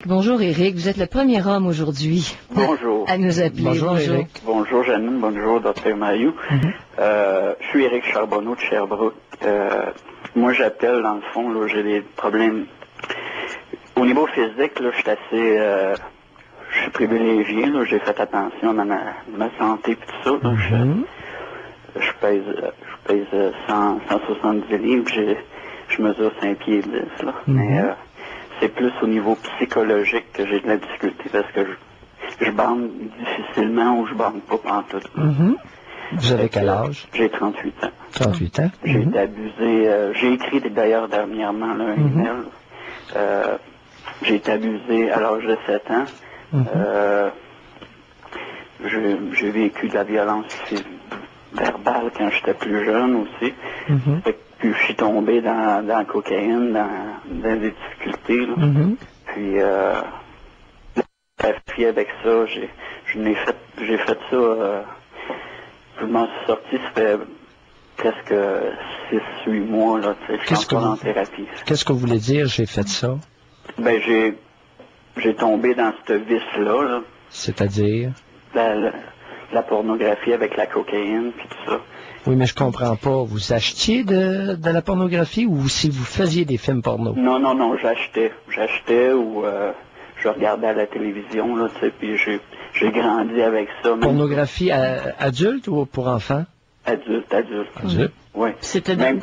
Bonjour Éric, vous êtes le premier homme aujourd'hui Bonjour. à nous appeler. Bonjour Éric. Bonjour Janine, bonjour Dr Mayou. Je suis Éric Charbonneau de Sherbrooke. Moi j'appelle dans le fond, là, j'ai des problèmes au niveau physique, là, je suis assez je suis privilégié, là, j'ai fait attention à ma santé et tout ça. Là, je pèse 170 livres, je mesure 5 pieds 10 là. Mais c'est plus au niveau psychologique que j'ai de la difficulté parce que je bande difficilement ou je bande pas pantoute. Vous avez quel âge? J'ai 38 ans. 38 ans. J'ai été abusé. J'ai écrit d'ailleurs dernièrement là, un email. J'ai été abusé à l'âge de 7 ans. J'ai vécu de la violence verbale quand j'étais plus jeune aussi. Puis je suis tombé dans la cocaïne, dans des difficultés. Là. Puis la fille avec ça, j'ai fait ça. Je m'en suis sorti, ça fait presque 6-8 mois. Là, je suis encore en thérapie. Qu'est-ce que vous voulez dire, j'ai fait ça? Ben j'ai tombé dans ce vice-là. Là. C'est-à-dire? La pornographie avec la cocaïne, puis tout ça. Oui, mais je comprends pas. Vous achetiez de la pornographie ou si vous faisiez des films porno? Non, j'achetais. J'achetais ou je regardais à la télévision, là, tu sais, puis j'ai grandi avec ça. Pornographie adulte ou pour enfants? Adulte. Oui.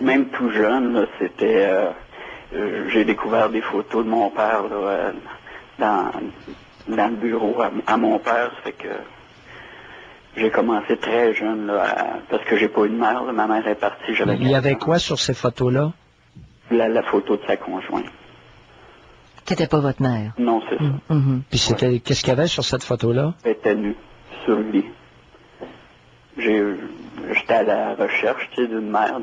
Même tout jeune, là, c'était... j'ai découvert des photos de mon père, là, dans le bureau à mon père, ça fait que... J'ai commencé très jeune, là, parce que j'ai pas eu de mère. Là. Ma mère est partie. Il y avait quoi sur ces photos-là? La photo de sa conjointe. Qui n'était pas votre mère? Non, c'est ça. Puis qu'est-ce qu'il y avait sur cette photo-là? Elle était nue, sur le lit. J'étais à la recherche, tu sais, d'une mère,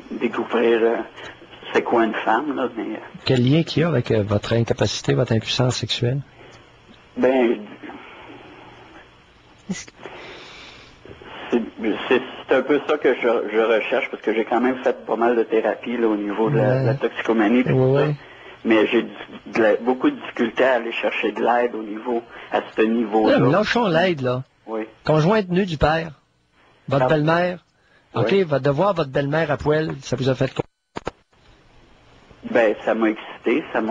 découvrir c'est quoi une femme, là. Mais, quel lien qu'il y a avec votre incapacité, votre impuissance sexuelle? Ben... C'est un peu ça que je recherche parce que j'ai quand même fait pas mal de thérapie là, au niveau de la toxicomanie et tout ça. Mais j'ai beaucoup de difficultés à aller chercher de l'aide à ce niveau-là. Lâchons l'aide, là. Oui. Conjointe nue du père. Votre belle-mère. Oui. OK, de voir votre belle-mère à poil, ça vous a fait quoi? Ben, ça m'a excité, ça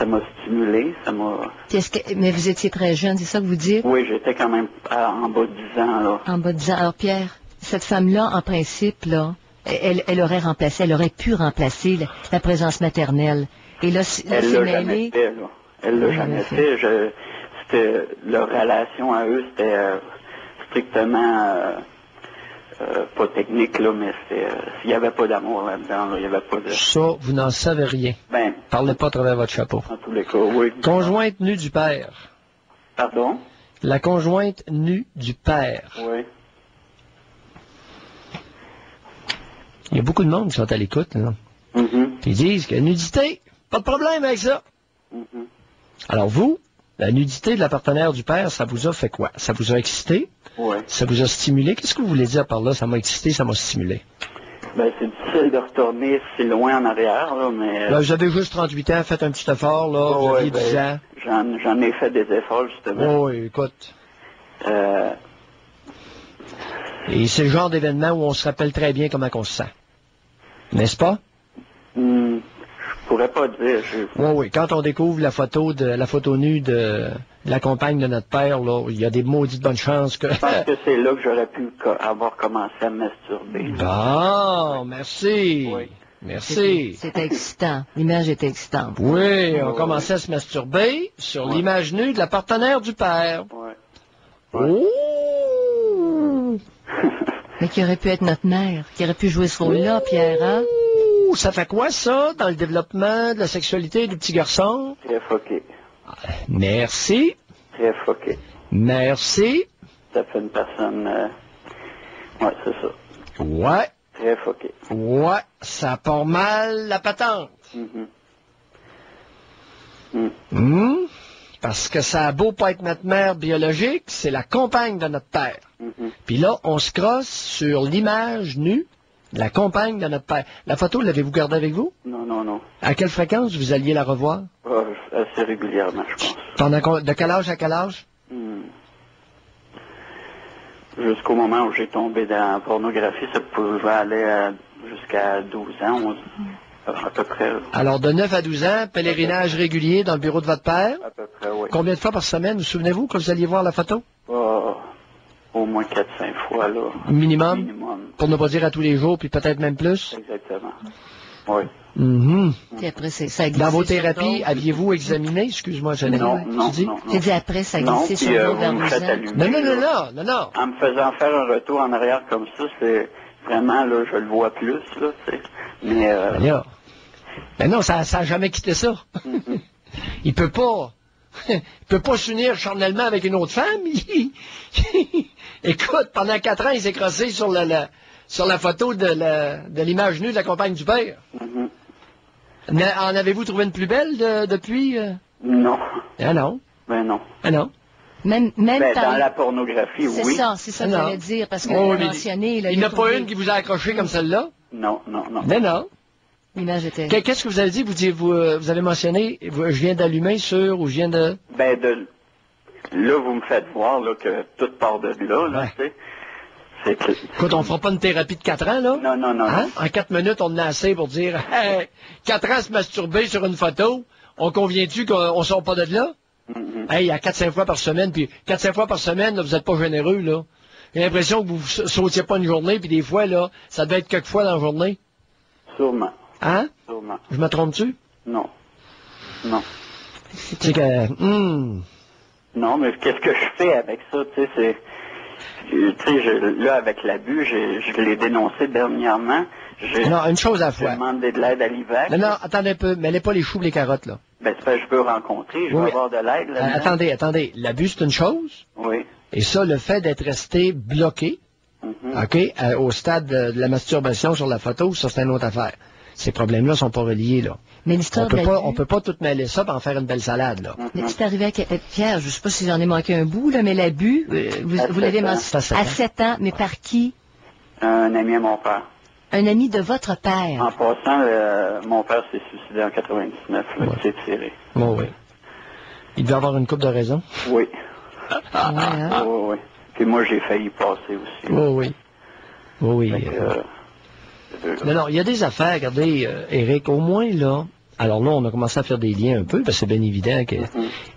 m'a stimulé, Mais vous étiez très jeune, c'est ça que vous dites? Oui, j'étais quand même en bas de 10 ans, là. En bas de 10 ans. Alors, Pierre, cette femme-là, en principe, là, elle aurait pu remplacer la présence maternelle. Et là, elle l'a jamais fait, là. Elle l'a jamais fait. C'était, leur relation à eux, c'était strictement... pas technique, là, mais s'il n'y avait pas d'amour là-dedans, là, il n'y avait pas de... Ça, vous n'en savez rien. Ben... Parlez pas à travers votre chapeau. En tous les cas, oui. Conjointe nue du père. Pardon? La conjointe nue du père. Oui. Il y a beaucoup de monde qui sont à l'écoute, là. Ils disent que nudité, pas de problème avec ça. Alors vous, la nudité de la partenaire du père, ça vous a fait quoi? Ça vous a excité? Oui. Ça vous a stimulé? Qu'est-ce que vous voulez dire par là? Ça m'a excité, ça m'a stimulé. Ben, c'est difficile de retourner si loin en arrière, là, mais... Là, vous avez juste 38 ans, faites un petit effort, là, vous aviez 10 ans. J'en ai fait des efforts, justement. Oui, écoute. Et c'est le genre d'événement où on se rappelle très bien comment on se sent. N'est-ce pas? Je pourrais pas dire. Oui. Quand on découvre la photo nue de la compagne de notre père, là, il y a des maudites bonnes chances que... Je pense que c'est là que j'aurais pu avoir commencé à me masturber. Bon, merci. Oui. Merci. C'était excitant. L'image était excitante. Oui, on commençait à se masturber sur l'image nue de la partenaire du père. Oui. Oh! Mais qui aurait pu être notre mère, qui aurait pu jouer ce rôle-là, Pierre, hein? Ça fait quoi, ça, dans le développement de la sexualité du petit garçon? Très foqué. Merci. Très foqué. Merci. Ça fait une personne... Ouais, c'est ça. Ouais. Très foqué. Ouais, ça part mal la patente. Parce que ça a beau pas être notre mère biologique, c'est la compagne de notre père. Puis là, on se crosse sur l'image nue de la compagne de notre père. La photo, l'avez-vous gardée avec vous? Non. À quelle fréquence vous alliez la revoir? assez régulièrement, je pense. De quel âge à quel âge? Jusqu'au moment où j'ai tombé dans la pornographie, ça pouvait aller jusqu'à 12 ans, 11, à peu près. Alors, de 9 à 12 ans, pèlerinage régulier dans le bureau de votre père? À peu près, oui. Combien de fois par semaine, vous souvenez-vous, quand vous alliez voir la photo? Au moins 4-5 fois, là. Minimum? Pour ne pas dire à tous les jours, puis peut-être même plus? Exactement. Oui. Puis après, ça a glissé. Dans vos thérapies, aviez-vous examiné? Excuse-moi, je n'ai non. J'ai dit après, ça a glissé sur le vers 12 ans. Non. En me faisant faire un retour en arrière comme ça, c'est vraiment, là, je le vois plus, là, c'est... Mais, Ben non, ça a jamais quitté ça. Il peut pas s'unir charnellement avec une autre femme. Écoute, pendant 4 ans, il s'est crossé sur la photo de l'image nue de la compagne du père. En avez-vous trouvé une plus belle depuis? Non. Ah non. Ben non. Ah non. Même dans la pornographie, oui. C'est ça que j'allais dire, parce que vous mentionné... Il n'y en a pas une qui vous a accroché comme celle-là? Non. Non. L'image était... Qu'est-ce que vous avez dit? Vous avez mentionné, je viens d'allumer sur, ou je viens de... Là, vous me faites voir là, que tout part de là, tu sais. Écoute, on fera pas une thérapie de 4 ans, là? Non. Hein? En 4 minutes, on en a assez pour dire, hey, 4 ans à se masturber sur une photo, on convient-tu qu'on sort pas de là? Hey, à 4-5 fois par semaine, puis 4-5 fois par semaine, là, vous êtes pas généreux, là. J'ai l'impression que vous sautiez pas une journée, puis des fois, là, ça devait être quelques fois dans la journée. Sûrement. Hein? Sûrement. Je me trompe-tu? Non. C'est que... Non, mais qu'est-ce que je fais avec ça, tu sais, c'est... Tu sais, là, avec l'abus, je l'ai dénoncé dernièrement. Non, une chose à la fois. J'ai demandé de l'aide à l'IVAC. Non, attendez un peu. Mêlez pas les choux et les carottes, là. Ben, c'est parce que je veux rencontrer, je veux avoir de l'aide, là. Attendez. L'abus, c'est une chose. Oui. Et ça, le fait d'être resté bloqué, OK, au stade de la masturbation sur la photo, ça, c'est une autre affaire. Ces problèmes-là sont pas reliés, là. Mais l'histoire on peut pas tout mêler ça pour en faire une belle salade, là. Mais c'est arrivé à Pierre, je sais pas si j'en ai manqué un bout, là, mais l'abus, vous l'avez mentionné à 7 ans, mais par qui? Un ami à mon père. Un ami de votre père. En passant, mon père s'est suicidé en 99, là, il s'est tiré. Oui. Il devait avoir une couple de raisons. Oui. Hein? Oui. Puis moi, j'ai failli passer aussi. Oui. Non, il y a des affaires, regardez, Éric, au moins là, alors là, on a commencé à faire des liens un peu, parce que c'est bien évident que...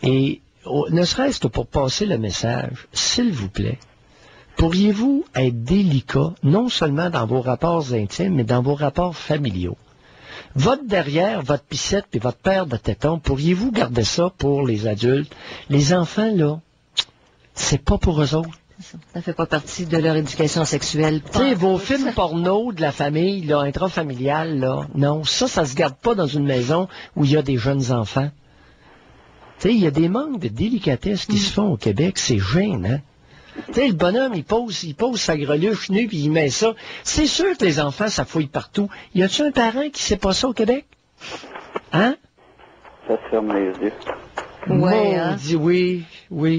Et ne serait-ce que pour passer le message, s'il vous plaît, pourriez-vous être délicat, non seulement dans vos rapports intimes, mais dans vos rapports familiaux? Votre derrière, votre pissette et votre paire de tétons, pourriez-vous garder ça pour les adultes? Les enfants, là, c'est pas pour eux autres. Ça fait pas partie de leur éducation sexuelle. Tu sais, vos films porno de la famille, là, intrafamiliale, là, non, ça se garde pas dans une maison où il y a des jeunes enfants. Tu sais, il y a des manques de délicatesse qui se font au Québec, c'est gênant. Tu sais, le bonhomme, il pose sa greluche nue, puis il met ça. C'est sûr que les enfants, ça fouille partout. Y a-tu un parent qui sait pas ça au Québec? Hein? Ça se ferme les yeux. Ouais, hein? Dit oui.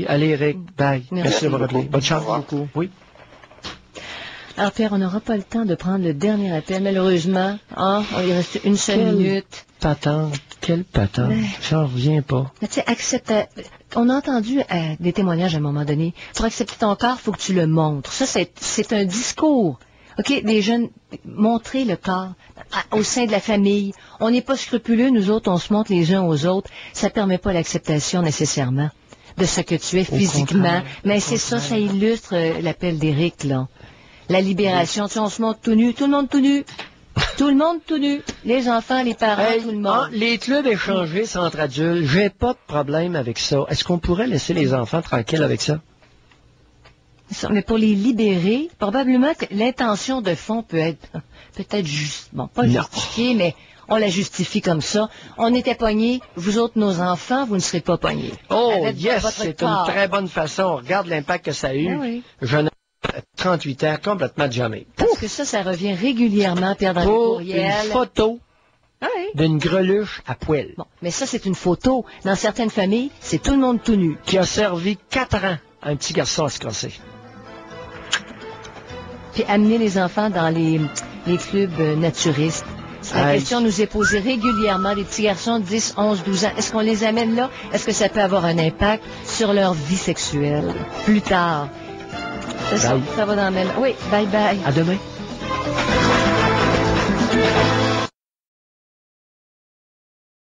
Allez, Eric, bye. Merci de vous rappeler. Bonne chance. Beaucoup. Oui. Alors, Pierre, on n'aura pas le temps de prendre le dernier appel, malheureusement. Il reste une seule minute. Quelle patente. J'en reviens pas. Mais tu sais, accepte. On a entendu des témoignages à un moment donné. Pour accepter ton corps, il faut que tu le montres. Ça, c'est un discours. OK, les jeunes, montrer le corps au sein de la famille. On n'est pas scrupuleux, nous autres, on se montre les uns aux autres. Ça permet pas l'acceptation nécessairement de ce que tu es physiquement. Mais c'est ça illustre l'appel d'Éric, là. La libération, tu sais, on se montre tout nu, tout le monde tout nu. Tout le monde tout nu. Les enfants, les parents, tout le monde. Les clubs échangés entre adultes, j'ai pas de problème avec ça. Est-ce qu'on pourrait laisser les enfants tranquilles avec ça? Mais pour les libérer, probablement que l'intention de fond peut être peut-être juste, bon, pas justifiée, mais on la justifie comme ça. On était pognés, vous autres, nos enfants, vous ne serez pas pognés. Oh, yes, c'est une très bonne façon. Regarde l'impact que ça a eu. Oui. Jeune 38 ans, complètement jamais. Parce que ça revient régulièrement, Pierre, dans les courriels. Une photo d'une greluche à poil. Bon, mais ça, c'est une photo. Dans certaines familles, c'est tout le monde tout nu. Qui a servi 4 ans à un petit garçon à se crosser. Puis amener les enfants dans les clubs naturistes. La question nous est posée régulièrement, des petits garçons de 10, 11, 12 ans. Est-ce qu'on les amène là? Est-ce que ça peut avoir un impact sur leur vie sexuelle plus tard? Ça va dans la même... Oui, bye bye. À demain.